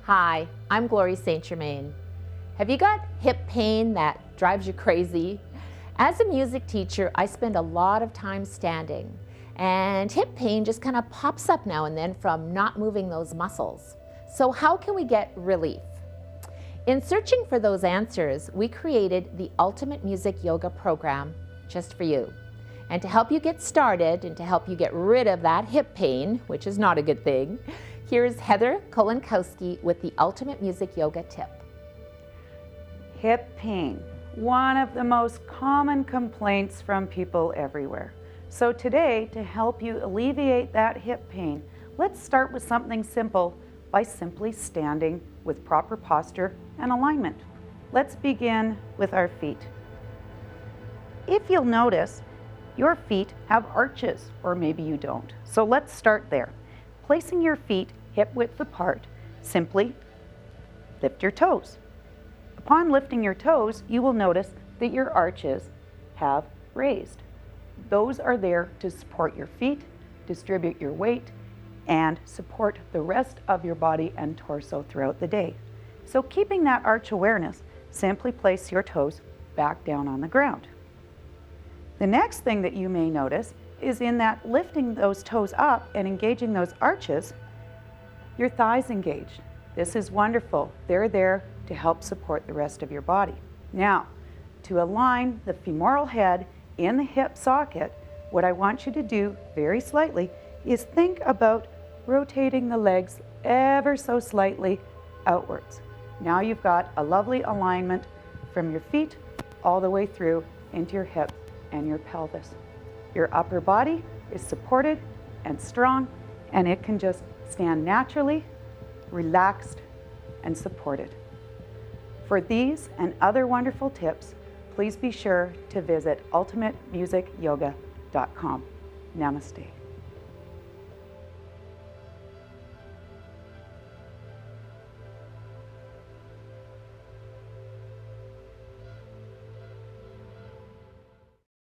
Hi, I'm Glory St. Germain. Have you got hip pain that drives you crazy? As a music teacher, I spend a lot of time standing, and hip pain just kind of pops up now and then from not moving those muscles. So how can we get relief? In searching for those answers, we created the Ultimate Music Yoga program just for you. And to help you get started and to help you get rid of that hip pain, which is not a good thing, here's Heather Kolinkowski with the Ultimate Music Yoga tip. Hip pain, one of the most common complaints from people everywhere. So today, to help you alleviate that hip pain, let's start with something simple by simply standing with proper posture and alignment. Let's begin with our feet. If you'll notice, your feet have arches, or maybe you don't. So let's start there. Placing your feet hip width apart, simply lift your toes. Upon lifting your toes, you will notice that your arches have raised. Those are there to support your feet, distribute your weight, and support the rest of your body and torso throughout the day. So keeping that arch awareness, simply place your toes back down on the ground. The next thing that you may notice is in that lifting those toes up and engaging those arches, your thighs engaged. This is wonderful. They're there to help support the rest of your body. Now, to align the femoral head in the hip socket, what I want you to do very slightly is think about rotating the legs ever so slightly outwards. Now you've got a lovely alignment from your feet all the way through into your hip and your pelvis. Your upper body is supported and strong, and it can just stand naturally, relaxed, and supported. For these and other wonderful tips, please be sure to visit ultimatemusicyoga.com. Namaste.